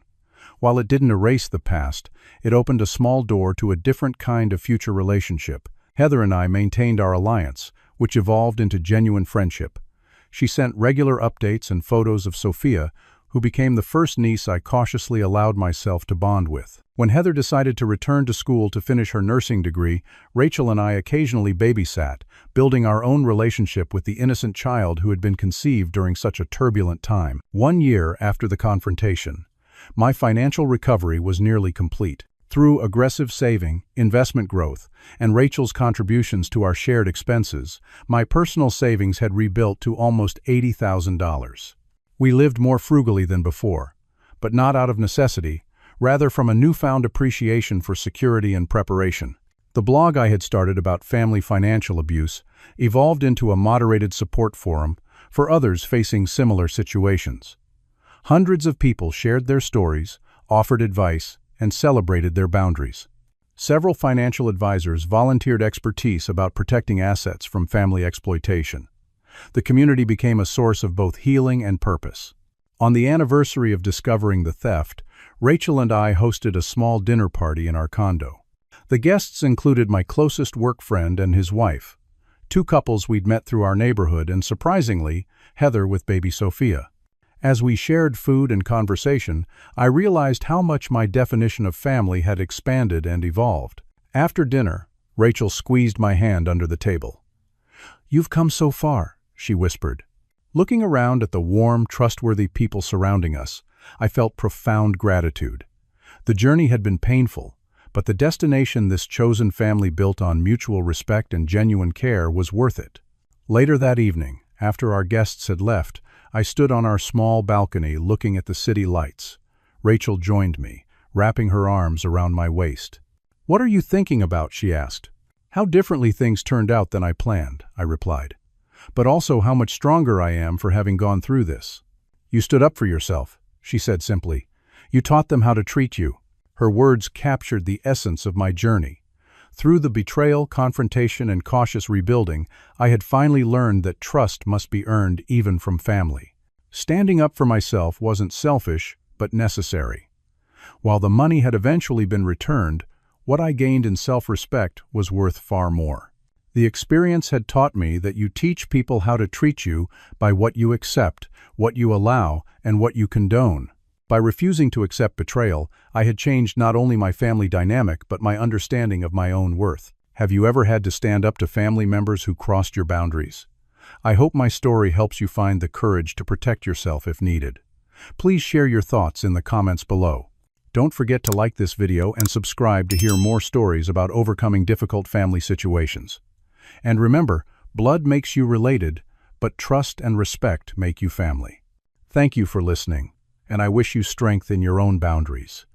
While it didn't erase the past, it opened a small door to a different kind of future relationship. Heather and I maintained our alliance, which evolved into genuine friendship. She sent regular updates and photos of Sophia, who became the first niece I cautiously allowed myself to bond with. When Heather decided to return to school to finish her nursing degree, Rachel and I occasionally babysat, building our own relationship with the innocent child who had been conceived during such a turbulent time. 1 year after the confrontation, my financial recovery was nearly complete. Through aggressive saving, investment growth, and Rachel's contributions to our shared expenses, my personal savings had rebuilt to almost $80,000. We lived more frugally than before, but not out of necessity, rather from a newfound appreciation for security and preparation. The blog I had started about family financial abuse evolved into a moderated support forum for others facing similar situations. Hundreds of people shared their stories, offered advice, and celebrated their boundaries. Several financial advisors volunteered expertise about protecting assets from family exploitation. The community became a source of both healing and purpose. On the anniversary of discovering the theft, Rachel and I hosted a small dinner party in our condo. The guests included my closest work friend and his wife, two couples we'd met through our neighborhood, and surprisingly, Heather with baby Sophia. As we shared food and conversation, I realized how much my definition of family had expanded and evolved. After dinner, Rachel squeezed my hand under the table. "You've come so far," she whispered. Looking around at the warm, trustworthy people surrounding us, I felt profound gratitude. The journey had been painful, but the destination this chosen family built on mutual respect and genuine care was worth it. Later that evening, after our guests had left, I stood on our small balcony looking at the city lights. Rachel joined me, wrapping her arms around my waist. "What are you thinking about?" she asked. "How differently things turned out than I planned," I replied. "But also how much stronger I am for having gone through this." "You stood up for yourself," she said simply. "You taught them how to treat you." Her words captured the essence of my journey. Through the betrayal, confrontation, and cautious rebuilding, I had finally learned that trust must be earned even from family. Standing up for myself wasn't selfish, but necessary. While the money had eventually been returned, what I gained in self-respect was worth far more. The experience had taught me that you teach people how to treat you by what you accept, what you allow, and what you condone. By refusing to accept betrayal, I had changed not only my family dynamic but my understanding of my own worth. Have you ever had to stand up to family members who crossed your boundaries? I hope my story helps you find the courage to protect yourself if needed. Please share your thoughts in the comments below. Don't forget to like this video and subscribe to hear more stories about overcoming difficult family situations. And remember, blood makes you related, but trust and respect make you family. Thank you for listening, and I wish you strength in your own boundaries.